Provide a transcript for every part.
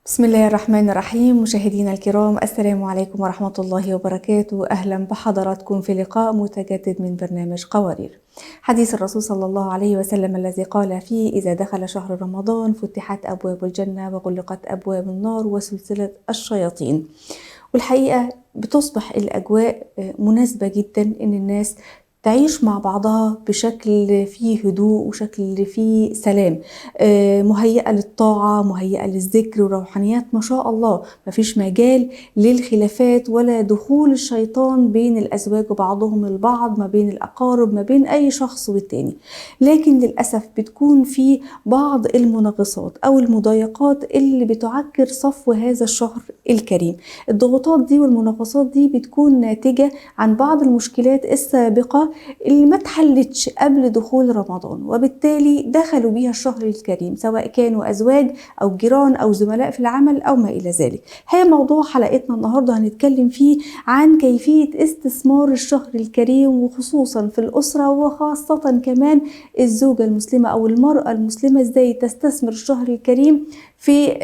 بسم الله الرحمن الرحيم. مشاهدينا الكرام، السلام عليكم ورحمة الله وبركاته. أهلا بحضراتكم في لقاء متجدد من برنامج قوارير. حديث الرسول صلى الله عليه وسلم الذي قال فيه: إذا دخل شهر رمضان فتحت أبواب الجنة وغلقت أبواب النار وسلسلة الشياطين. والحقيقة بتصبح الأجواء مناسبة جدا إن الناس تعيش مع بعضها بشكل فيه هدوء وشكل فيه سلام، مهيئة للطاعة، مهيئة للذكر وروحانيات ما شاء الله. مفيش مجال للخلافات ولا دخول الشيطان بين الأزواج وبعضهم البعض، ما بين الأقارب، ما بين أي شخص والتاني. لكن للأسف بتكون في بعض المنغصات أو المضايقات اللي بتعكر صفو هذا الشهر الكريم. الضغوطات دي والمنغصات دي بتكون ناتجة عن بعض المشكلات السابقة اللي ما اتحلتش قبل دخول رمضان، وبالتالي دخلوا بيها الشهر الكريم، سواء كانوا أزواج أو جيران أو زملاء في العمل أو ما إلى ذلك. هي موضوع حلقتنا النهاردة هنتكلم فيه عن كيفية استثمار الشهر الكريم، وخصوصا في الأسرة، وخاصة كمان الزوجة المسلمة أو المرأة المسلمة ازاي تستثمر الشهر الكريم في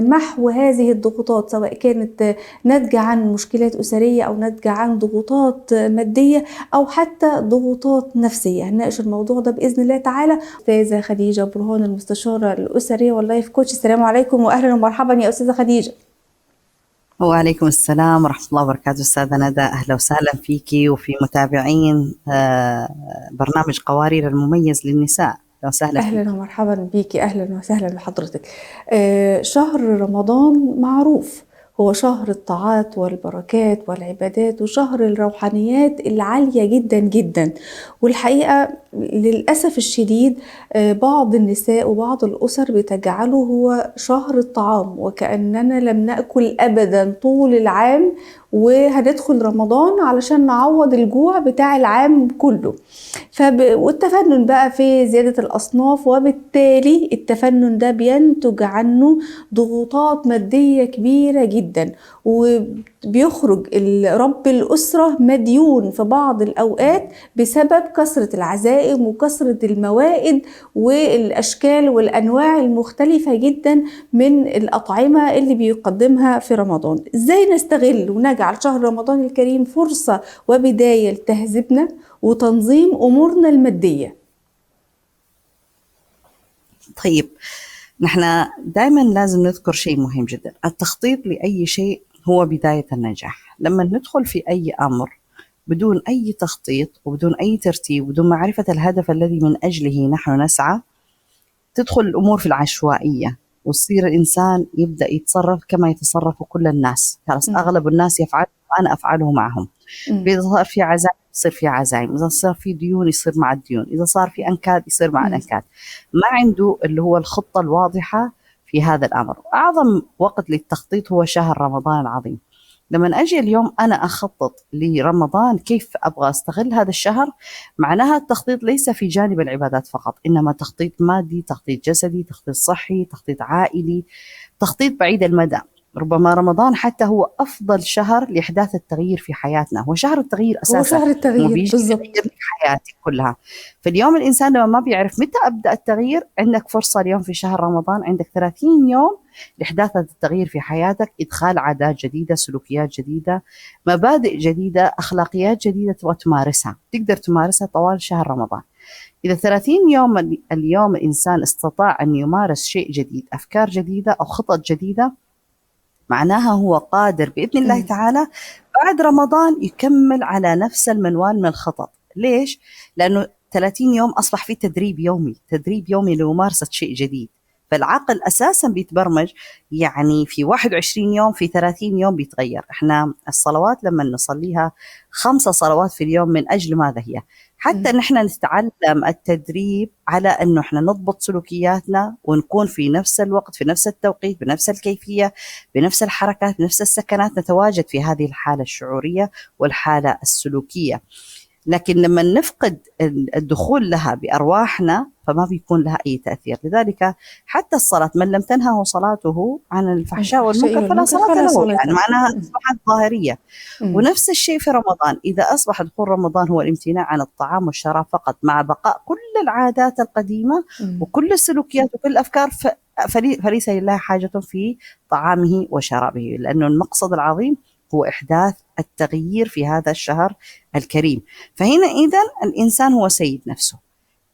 محو هذه الضغوطات، سواء كانت ناتجة عن مشكلات أسرية أو ناتجة عن ضغوطات مادية أو حتى ضغوطات نفسية. هنناقش الموضوع ده بإذن الله تعالى. أستاذة خديجة برهان، المستشارة الأسرية واللايف كوتش. السلام عليكم وأهلا ومرحبا يا أستاذة خديجة. وعليكم السلام ورحمة الله وبركاته. أستاذة ندى، أهلا وسهلا فيكي وفي متابعين برنامج قوارير المميز للنساء. أهلا وسهلا أهلا فيكم. ومرحبا بيكي، أهلا وسهلا بحضرتك. شهر رمضان معروف هو شهر الطاعات والبركات والعبادات، وشهر الروحانيات العالية جدا جدا. والحقيقة للأسف الشديد بعض النساء وبعض الأسر بتجعله هو شهر الطعام، وكأننا لم نأكل أبدا طول العام، وهندخل رمضان علشان نعوض الجوع بتاع العام كله. والتفنن بقى في زيادة الأصناف، وبالتالي التفنن ده بينتج عنه ضغوطات مادية كبيرة جدا، وبيخرج رب الأسرة مديون في بعض الأوقات بسبب كثرة العزائم وكثرة الموائد والأشكال والأنواع المختلفة جدا من الأطعمة اللي بيقدمها في رمضان. إزاي نستغل ونجعل شهر رمضان الكريم فرصة وبداية لتهذيبنا وتنظيم أمورنا المادية؟ طيب، نحن دائما لازم نذكر شيء مهم جدا. التخطيط لأي شيء هو بداية النجاح. لما ندخل في أي أمر بدون أي تخطيط وبدون أي ترتيب وبدون معرفة الهدف الذي من أجله نحن نسعى، تدخل الأمور في العشوائية، ويصير الإنسان يبدأ يتصرف كما يتصرف كل الناس. خلاص، أغلب الناس يفعل وأنا أفعله معهم. إذا صار في عزائم يصير في عزائم، إذا صار في ديون يصير مع الديون، إذا صار في أنكاد يصير مع الأنكاد. ما عنده اللي هو الخطة الواضحة في هذا الأمر. أعظم وقت للتخطيط هو شهر رمضان العظيم. لما أجي اليوم أنا أخطط لرمضان كيف أبغى أستغل هذا الشهر، معناها التخطيط ليس في جانب العبادات فقط، إنما تخطيط مادي، تخطيط جسدي، تخطيط صحي، تخطيط عائلي، تخطيط بعيد المدى. ربما رمضان حتى هو أفضل شهر لإحداث التغيير في حياتنا، هو شهر التغيير هو أساسا. شهر هو التغيير بيجي يغير بالضبط. لك حياتك كلها. فاليوم الإنسان لما ما بيعرف متى أبدأ التغيير، عندك فرصة اليوم في شهر رمضان، عندك 30 يوم لإحداث التغيير في حياتك، إدخال عادات جديدة، سلوكيات جديدة، مبادئ جديدة، أخلاقيات جديدة تبغى تمارسها، تقدر تمارسها طوال شهر رمضان. إذا 30 يوم اليوم الإنسان استطاع أن يمارس شيء جديد، أفكار جديدة أو خطط جديدة، معناها هو قادر بإذن الله تعالى بعد رمضان يكمل على نفس المنوال من الخطط. ليش؟ لأنه 30 يوم أصبح فيه تدريب يومي، تدريب يومي لممارسة شيء جديد. فالعقل أساسا بيتبرمج، يعني في 21 يوم، في 30 يوم بيتغير. احنا الصلوات لما نصليها 5 صلوات في اليوم، من أجل ماذا هي؟ حتى نحن نتعلم التدريب على أنه احنا نضبط سلوكياتنا ونكون في نفس الوقت، في نفس التوقيت، بنفس الكيفية، بنفس الحركات، بنفس السكنات، نتواجد في هذه الحالة الشعورية والحالة السلوكية. لكن لما نفقد الدخول لها بأرواحنا فما بيكون لها أي تأثير. لذلك حتى الصلاة، من لم تنهه صلاته عن الفحشاء الفحشاء والمنكر فلا والمنكر صلاة فلا له، صلاة يعني له. معناها أصبحت ظاهرية. مم. ونفس الشيء في رمضان، إذا أصبح دخول رمضان هو الامتناع عن الطعام والشراب فقط، مع بقاء كل العادات القديمة مم. وكل السلوكيات وكل الأفكار، فليس لله حاجة في طعامه وشرابه، لأنه المقصد العظيم هو إحداث التغيير في هذا الشهر الكريم. فهنا إذن الإنسان هو سيد نفسه،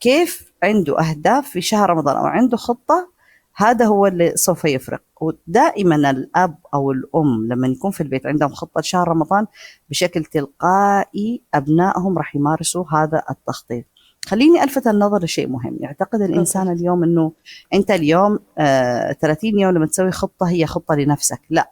كيف عنده أهداف في شهر رمضان أو عنده خطة، هذا هو اللي سوف يفرق. ودائما الأب أو الأم لما يكون في البيت عندهم خطة شهر رمضان بشكل تلقائي أبنائهم راح يمارسوا هذا التخطيط. خليني ألفت النظر لشيء مهم. يعتقد الإنسان اليوم أنه أنت اليوم 30 يوم لما تسوي خطة هي خطة لنفسك، لا،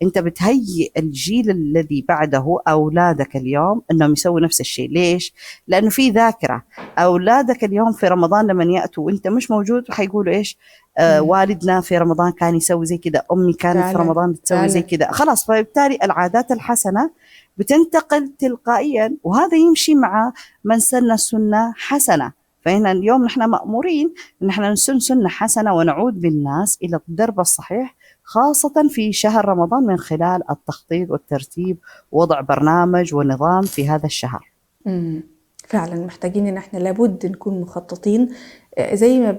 أنت بتهيئ الجيل الذي بعده، أولادك اليوم أنهم يسووا نفس الشيء. ليش؟ لأنه في ذاكرة. أولادك اليوم في رمضان لما يأتوا وأنت مش موجود حيقولوا إيش؟ والدنا في رمضان كان يسوي زي كده، أمي كانت في رمضان تسوي زي كده، خلاص. فبالتالي العادات الحسنة بتنتقل تلقائيا، وهذا يمشي مع من سن سنة حسنة. فهنا اليوم نحن مأمورين أن نحن نسن سنة حسنة ونعود بالناس إلى الدرب الصحيح، خاصة في شهر رمضان، من خلال التخطيط والترتيب ووضع برنامج ونظام في هذا الشهر. فعلا محتاجين ان احنا لابد نكون مخططين، زي ما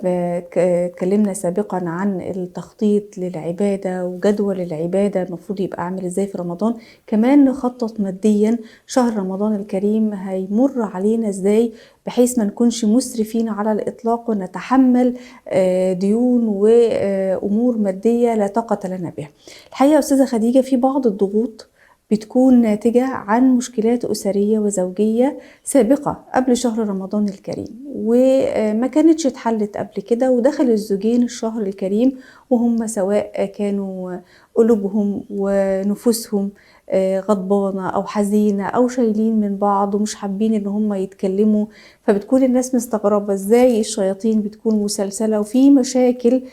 اتكلمنا سابقا عن التخطيط للعبادة وجدول العبادة المفروض يبقى عامل ازاي في رمضان، كمان نخطط ماديا شهر رمضان الكريم هيمر علينا ازاي، بحيث ما نكونش مسرفين على الإطلاق ونتحمل ديون وأمور مادية لا طاقة لنا بها. الحقيقة أستاذة خديجة، في بعض الضغوط بتكون ناتجة عن مشكلات أسرية وزوجية سابقة قبل شهر رمضان الكريم، وما كانتش اتحلت قبل كده، ودخل الزوجين الشهر الكريم وهم سواء كانوا قلوبهم ونفوسهم غضبانة أو حزينة أو شايلين من بعض ومش حابين إن هم يتكلموا، فبتكون الناس مستغربة إزاي الشياطين بتكون مسلسلة وفي مشاكل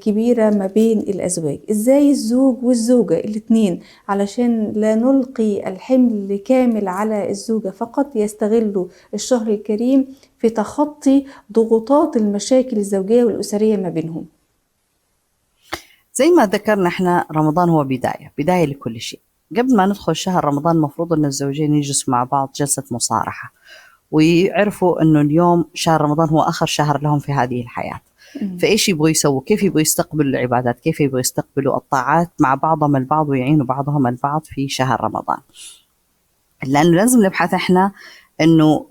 كبيرة ما بين الأزواج. إزاي الزوج والزوجة الاتنين علشان لا نلقي الحمل كامل على الزوجة فقط يستغلوا الشهر الكريم في تخطي ضغوطات المشاكل الزوجية والأسرية ما بينهم؟ زي ما ذكرنا احنا رمضان هو بداية لكل شيء. قبل ما ندخل شهر رمضان المفروض أن الزوجين يجلسوا مع بعض جلسة مصارحة، ويعرفوا أنه اليوم شهر رمضان هو آخر شهر لهم في هذه الحياة. فإيش يبغوا يسووا، كيف يبغوا يستقبلوا العبادات، كيف يبغوا يستقبلوا الطاعات مع بعضهم البعض ويعينوا بعضهم البعض في شهر رمضان. لأنه لازم نبحث احنا أنه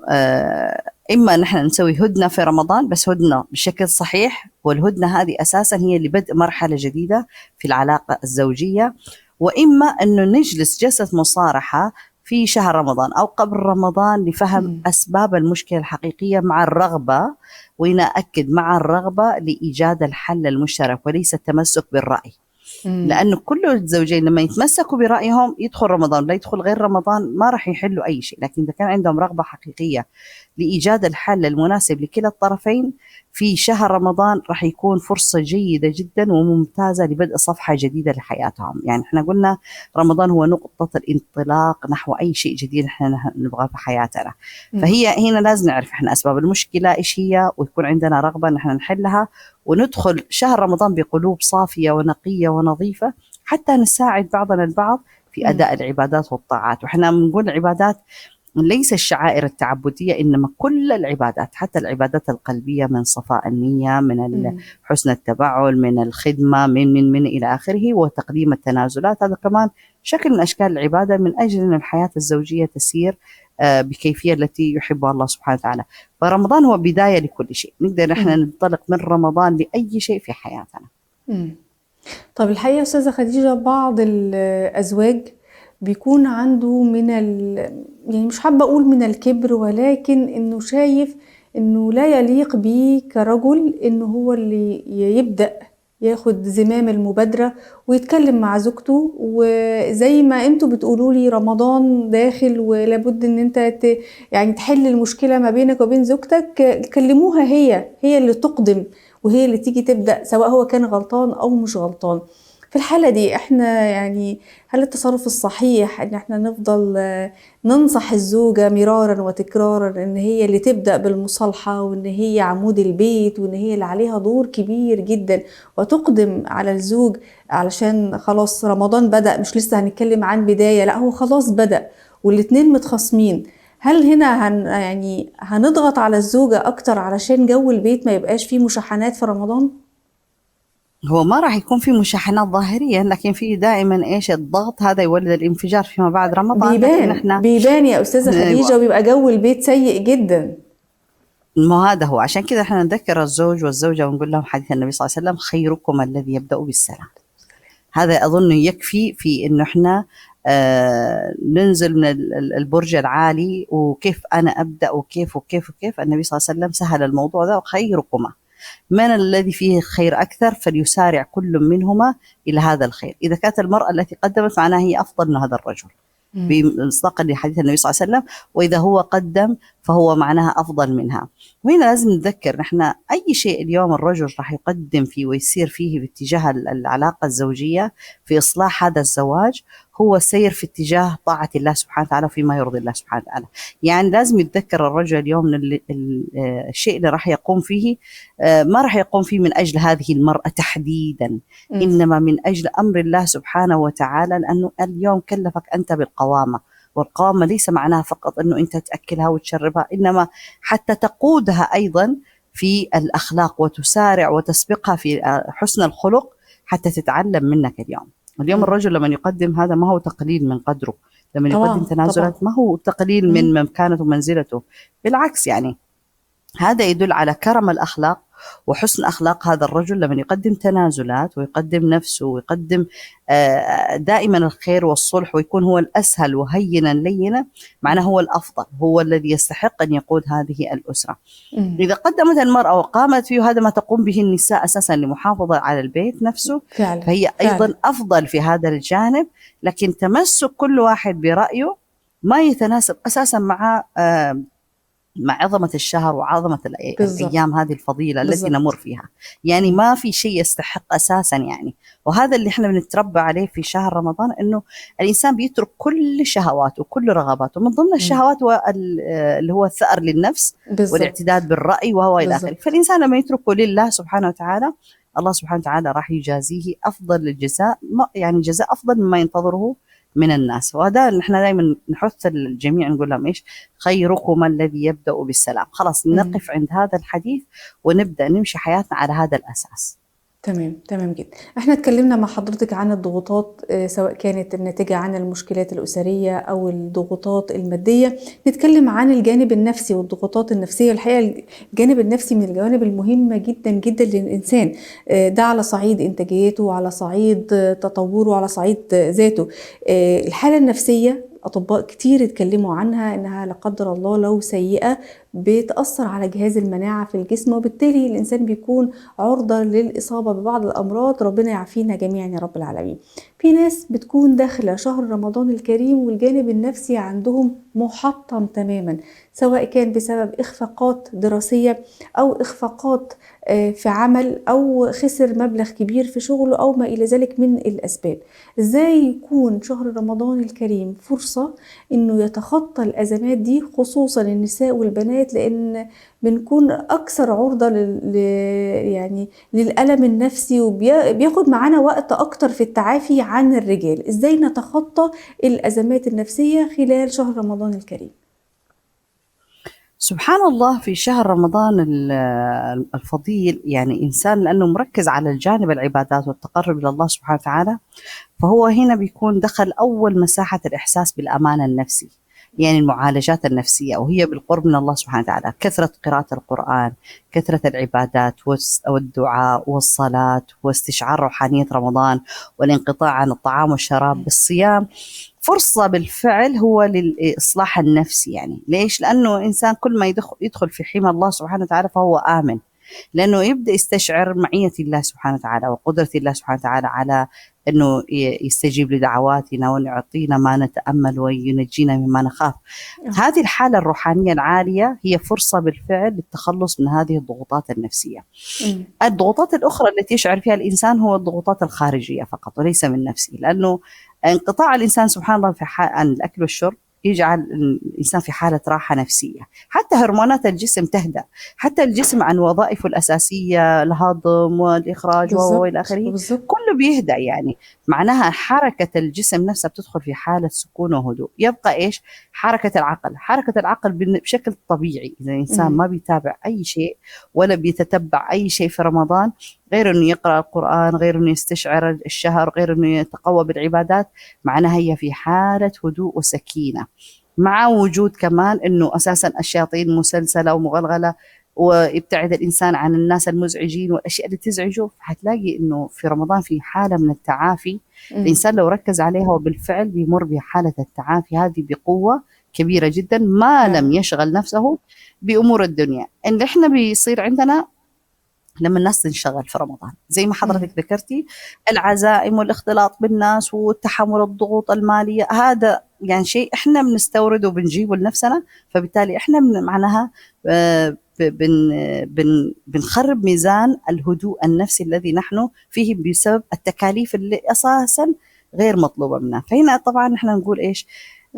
إما نحن نسوي هدنة في رمضان، بس هدنة بشكل صحيح، والهدنة هذه أساسا هي لبدء مرحلة جديدة في العلاقة الزوجية، وإما أنه نجلس جلسة مصارحة في شهر رمضان أو قبل رمضان لفهم أسباب المشكلة الحقيقية مع الرغبة، وهنا أكد مع الرغبة لإيجاد الحل المشترك وليس التمسك بالرأي. لأنه كل الزوجين لما يتمسكوا برأيهم يدخل رمضان، لا يدخل غير رمضان ما راح يحلوا أي شيء. لكن إذا كان عندهم رغبة حقيقية لإيجاد الحل المناسب لكلا الطرفين في شهر رمضان راح يكون فرصة جيدة جدا وممتازة لبدء صفحة جديدة لحياتهم. يعني احنا قلنا رمضان هو نقطة الانطلاق نحو أي شيء جديد احنا نبغاه في حياتنا. فهي هنا لازم نعرف احنا أسباب المشكلة إيش هي، ويكون عندنا رغبة ان احنا نحلها، وندخل شهر رمضان بقلوب صافية ونقية ونظيفة حتى نساعد بعضنا البعض في أداء العبادات والطاعات. وإحنا بنقول العبادات ليس الشعائر التعبدية، إنما كل العبادات، حتى العبادات القلبية، من صفاء النية، من حسن التبعل، من الخدمة، من إلى آخره، وتقديم التنازلات. هذا كمان شكل من أشكال العبادة من أجل أن الحياة الزوجية تسير بكيفية التي يحبها الله سبحانه وتعالى. فرمضان هو بداية لكل شيء، نقدر إحنا ننطلق من رمضان لأي شيء في حياتنا. طب الحقيقة أستاذة خديجة، بعض الأزواج بيكون عنده يعني مش حابة أقول من الكبر، ولكن إنه شايف إنه لا يليق بيه كرجل إنه هو اللي يبدأ ياخد زمام المبادرة ويتكلم مع زوجته. وزي ما انتوا بتقولوا لي رمضان داخل ولابد ان انت يعني تحل المشكلة ما بينك وبين زوجتك، كلموها هي اللي تقدم وهي اللي تيجي تبدأ، سواء هو كان غلطان أو مش غلطان. في الحالة دي احنا يعني هل التصرف الصحيح ان احنا نفضل ننصح الزوجة مرارا وتكرارا ان هي اللي تبدأ بالمصالحة، وان هي عمود البيت، وان هي اللي عليها دور كبير جدا، وتقدم على الزوج علشان خلاص رمضان بدأ، مش لسه هنتكلم عن بداية، لا هو خلاص بدأ والاتنين متخاصمين؟ هل هنا يعني هنضغط على الزوجة اكتر علشان جو البيت ما يبقاش فيه مشاحنات في رمضان؟ هو ما راح يكون في مشاحنات ظاهرية، لكن في دائما إيش الضغط هذا يولد الانفجار فيما بعد رمضان. لكن إحنا بيبان يا أستاذة خديجة، وبيبقى جو البيت سيء جدا. ما هذا هو، عشان كذا احنا نذكر الزوج والزوجة ونقول لهم حديث النبي صلى الله عليه وسلم: خيركم الذي يبدأ بالسلام. هذا أظن يكفي في إنه احنا ننزل من البرج العالي، وكيف أنا أبدأ وكيف وكيف وكيف. النبي صلى الله عليه وسلم سهل الموضوع ده: وخيركما من الذي فيه خير أكثر فليسارع كل منهما إلى هذا الخير. إذا كانت المرأة التي قدمت معناها هي أفضل من هذا الرجل بمصداقا لحديث النبي صلى الله عليه وسلم، وإذا هو قدم فهو معناها أفضل منها. وهنا لازم نتذكر نحن أي شيء اليوم الرجل راح يقدم فيه ويسير فيه باتجاه العلاقة الزوجية في إصلاح هذا الزواج، هو سير في اتجاه طاعة الله سبحانه وتعالى فيما يرضي الله سبحانه وتعالى. يعني لازم يتذكر الرجل اليوم من الشيء اللي راح يقوم فيه ما راح يقوم فيه من أجل هذه المرأة تحديدا، إنما من أجل أمر الله سبحانه وتعالى، لأنه اليوم كلفك أنت بالقوامة. والقوامة ليس معناها فقط أنه أنت تأكلها وتشربها، إنما حتى تقودها أيضا في الأخلاق وتسارع وتسبقها في حسن الخلق حتى تتعلم منك اليوم الرجل لما يقدم هذا ما هو تقليل من قدره، لما يقدم تنازلات ما هو تقليل من مكانته ومنزلته، بالعكس. يعني هذا يدل على كرم الأخلاق وحسن أخلاق هذا الرجل لما يقدم تنازلات ويقدم نفسه ويقدم دائما الخير والصلح، ويكون هو الأسهل وهينا لينا، معناه هو الأفضل، هو الذي يستحق أن يقود هذه الأسرة. إذا قدمت المرأة وقامت فيه، هذا ما تقوم به النساء أساسا لمحافظة على البيت نفسه، فهي أيضا أفضل في هذا الجانب. لكن تمسك كل واحد برأيه ما يتناسب أساسا مع عظمة الشهر وعظمة الأيام هذه الفضيلة التي نمر فيها. يعني ما في شيء يستحق أساسا يعني. وهذا اللي احنا بنتربى عليه في شهر رمضان، إنه الإنسان بيترك كل شهواته وكل رغباته، من ضمن الشهوات اللي هو الثأر للنفس والاعتداد بالرأي وهو إلى آخره. فالإنسان لما يتركه لله سبحانه وتعالى، الله سبحانه وتعالى راح يجازيه أفضل الجزاء، يعني جزاء أفضل مما ينتظره من الناس. وهذا نحن دائما نحث الجميع نقول لهم إيش؟ خيركم الذي يبدأ بالسلام. خلاص نقف عند هذا الحديث ونبدأ نمشي حياتنا على هذا الأساس. تمام جدا. احنا اتكلمنا مع حضرتك عن الضغوطات، سواء كانت الناتجة عن المشكلات الأسرية أو الضغوطات المادية. نتكلم عن الجانب النفسي والضغوطات النفسية. الحقيقة الجانب النفسي من الجوانب المهمة جدا جدا للإنسان، ده على صعيد إنتاجيته وعلى صعيد تطوره وعلى صعيد ذاته. الحالة النفسية أطباء كتير اتكلموا عنها إنها لا قدر الله لو سيئة بتأثر على جهاز المناعة في الجسم، وبالتالي الإنسان بيكون عرضة للإصابة ببعض الأمراض. ربنا يعافينا جميعا يا رب العالمين. في ناس بتكون داخلة شهر رمضان الكريم والجانب النفسي عندهم محطم تماما، سواء كان بسبب إخفاقات دراسية أو إخفاقات في عمل أو خسر مبلغ كبير في شغله أو ما إلى ذلك من الأسباب. إزاي يكون شهر رمضان الكريم فرصة إنه يتخطى الأزمات دي، خصوصا النساء والبنات، لأن بنكون أكثر عرضة يعني للألم النفسي، وبياخد معانا وقت أكتر في التعافي عن الرجال. إزاي نتخطى الأزمات النفسية خلال شهر رمضان الكريم؟ سبحان الله، في شهر رمضان الفضيل، يعني إنسان لأنه مركز على الجانب العبادات والتقرب إلى الله سبحانه وتعالى، فهو هنا بيكون دخل أول مساحة الإحساس بالأمان النفسي، يعني المعالجات النفسية، وهي بالقرب من الله سبحانه وتعالى. كثرة قراءة القرآن، كثرة العبادات والدعاء والصلاة واستشعار روحانية رمضان والانقطاع عن الطعام والشراب بالصيام، فرصة بالفعل هو للإصلاح النفسي. يعني ليش؟ لأنه إنسان كل ما يدخل في حمى الله سبحانه وتعالى فهو آمن، لأنه يبدأ يستشعر معية الله سبحانه وتعالى وقدرة الله سبحانه وتعالى على أنه يستجيب لدعواتنا ويعطينا ما نتأمل وينجينا مما نخاف. هذه الحالة الروحانية العالية هي فرصة بالفعل للتخلص من هذه الضغوطات النفسية. الضغوطات الأخرى التي يشعر فيها الإنسان هو الضغوطات الخارجية فقط وليس من نفسه، لأنه انقطاع الإنسان سبحان الله عن الأكل والشرب يجعل الإنسان في حالة راحة نفسية، حتى هرمونات الجسم تهدأ، حتى الجسم عن وظائفه الأساسية الهضم والإخراج وإلى آخره كله بيهدأ. يعني معناها حركة الجسم نفسها بتدخل في حالة سكون وهدوء. يبقى إيش؟ حركة العقل بشكل طبيعي. إذا الإنسان ما بيتابع أي شيء ولا بيتتبع أي شيء في رمضان، غير إنه يقرأ القرآن، غير إنه يستشعر الشهر، غير إنه يتقوى بالعبادات، معناها هي في حالة هدوء وسكينة، مع وجود كمان إنه أساسا الشياطين مسلسلة ومغلغلة، ويبتعد الإنسان عن الناس المزعجين والأشياء اللي تزعجه. حتلاقي إنه في رمضان في حالة من التعافي، الإنسان لو ركز عليها وبالفعل بيمر بحالة التعافي هذه بقوة كبيرة جدا، ما لم يشغل نفسه بأمور الدنيا. اللي إحنا بيصير عندنا لما الناس تنشغل في رمضان زي ما حضرتك ذكرتي، العزائم والاختلاط بالناس وتحمل الضغوط المالية، هذا يعني شيء إحنا بنستورده وبنجيبه لنفسنا، فبالتالي إحنا معناها بنخرب ميزان الهدوء النفسي الذي نحن فيه بسبب التكاليف اللي أساسا غير مطلوبة منا. فهنا طبعا إحنا نقول إيش،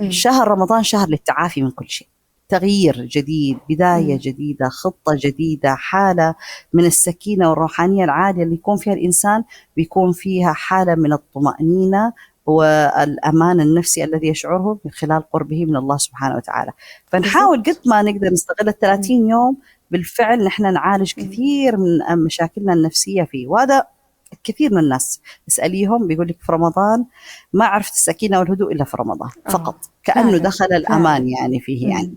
شهر رمضان شهر للتعافي من كل شيء، تغيير جديد، بداية جديدة، خطة جديدة، حالة من السكينة والروحانية العالية اللي يكون فيها الإنسان، بيكون فيها حالة من الطمأنينة والأمان النفسي الذي يشعره من خلال قربه من الله سبحانه وتعالى. فنحاول قد ما نقدر نستغل 30 يوم بالفعل نحن نعالج كثير من مشاكلنا النفسية فيه. وهذا كثير من الناس اسأليهم بيقول لك في رمضان ما عرفت السكينة والهدوء إلا في رمضان فقط، كأنه دخل الأمان يعني فيه يعني.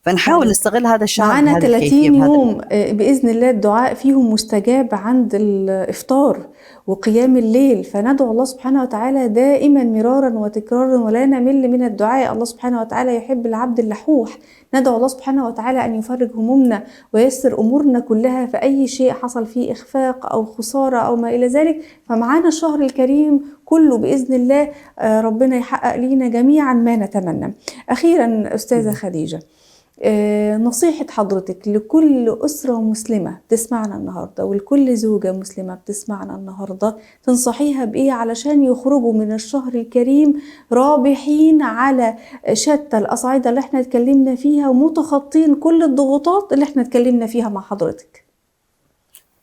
فنحاول نستغل هذا الشهر معانا بهذه 30 يوم بإذن الله الدعاء فيهم مستجاب عند الإفطار وقيام الليل، فندعو الله سبحانه وتعالى دائما مرارا وتكرارا ولا نمل من الدعاء. الله سبحانه وتعالى يحب العبد اللحوح. ندعو الله سبحانه وتعالى أن يفرج همومنا ويسر أمورنا كلها في أي شيء حصل فيه إخفاق أو خسارة أو ما إلى ذلك. فمعانا الشهر الكريم كله بإذن الله ربنا يحقق لينا جميعا ما نتمنى. أخيرا أستاذة خديجة، نصيحة حضرتك لكل أسرة مسلمة بتسمعنا النهاردة ولكل زوجة مسلمة بتسمعنا النهاردة، تنصحيها بإيه علشان يخرجوا من الشهر الكريم رابحين على شتى الأصعدة اللي احنا اتكلمنا فيها ومتخطين كل الضغوطات اللي احنا اتكلمنا فيها مع حضرتك؟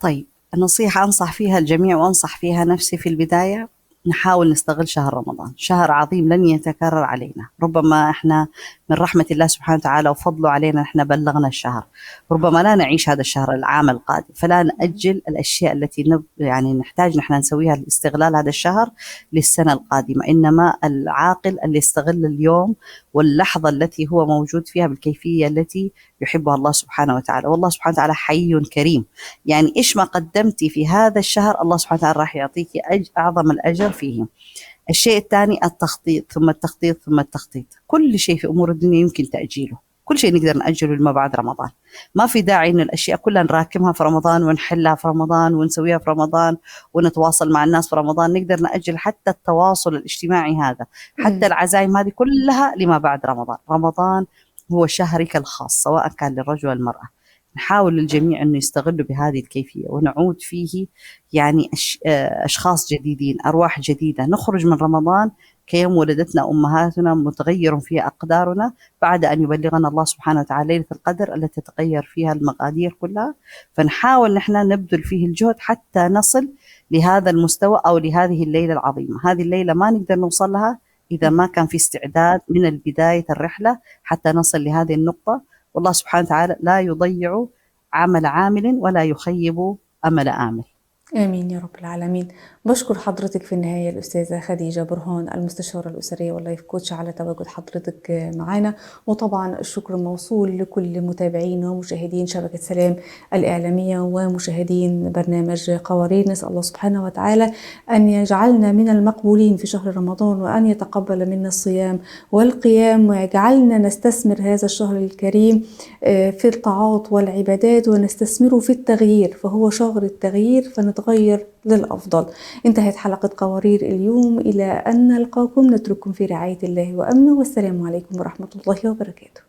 طيب، النصيحة أنصح فيها الجميع وأنصح فيها نفسي في البداية، نحاول نستغل شهر رمضان، شهر عظيم لن يتكرر علينا. ربما احنا من رحمة الله سبحانه وتعالى وفضله علينا احنا بلغنا الشهر، ربما لا نعيش هذا الشهر العام القادم، فلا نأجل الأشياء التي يعني نحتاج نحن نسويها لاستغلال هذا الشهر للسنة القادمة. إنما العاقل اللي يستغل اليوم واللحظة التي هو موجود فيها بالكيفية التي يحبها الله سبحانه وتعالى. والله سبحانه وتعالى حي كريم، يعني إيش ما قدمتي في هذا الشهر الله سبحانه وتعالى راح يعطيك أعظم الأجر فيه. الشيء الثاني التخطيط، ثم التخطيط ثم التخطيط. كل شيء في أمور الدنيا يمكن تأجيله، كل شيء نقدر نأجله لما بعد رمضان. ما في داعي إن الأشياء كلها نراكمها في رمضان ونحلها في رمضان ونسويها في رمضان ونتواصل مع الناس في رمضان. نقدر نأجل حتى التواصل الاجتماعي هذا، حتى العزائم هذه كلها لما بعد رمضان. رمضان هو شهرك الخاص سواء كان للرجل والمرأة. نحاول الجميع أنه يستغلوا بهذه الكيفية ونعود فيه يعني أشخاص جديدين، أرواح جديدة. نخرج من رمضان كيوم ولدتنا أمهاتنا، متغير فيها أقدارنا بعد أن يبلغنا الله سبحانه وتعالى ليلة القدر التي تتغير فيها المقادير كلها. فنحاول نحن نبذل فيه الجهد حتى نصل لهذا المستوى أو لهذه الليلة العظيمة. هذه الليلة ما نقدر نوصل لها إذا ما كان في استعداد من البداية الرحلة حتى نصل لهذه النقطة. والله سبحانه وتعالى لا يضيع عمل عامل ولا يخيب أمل آمل. آمين يا رب العالمين. بشكر حضرتك في النهاية الأستاذة خديجة برهان المستشارة الأسرية واللايف كوتش على تواجد حضرتك معنا، وطبعا الشكر موصول لكل متابعين ومشاهدين شبكة سلام الإعلامية ومشاهدين برنامج قوارير. نسأل الله سبحانه وتعالى أن يجعلنا من المقبولين في شهر رمضان، وأن يتقبل منا الصيام والقيام، ويجعلنا نستثمر هذا الشهر الكريم في الطاعات والعبادات ونستثمره في التغيير، فهو شهر التغيير فنتغير للأفضل. انتهت حلقة قوارير اليوم، إلى أن نلقاكم نترككم في رعاية الله وأمنه، والسلام عليكم ورحمة الله وبركاته.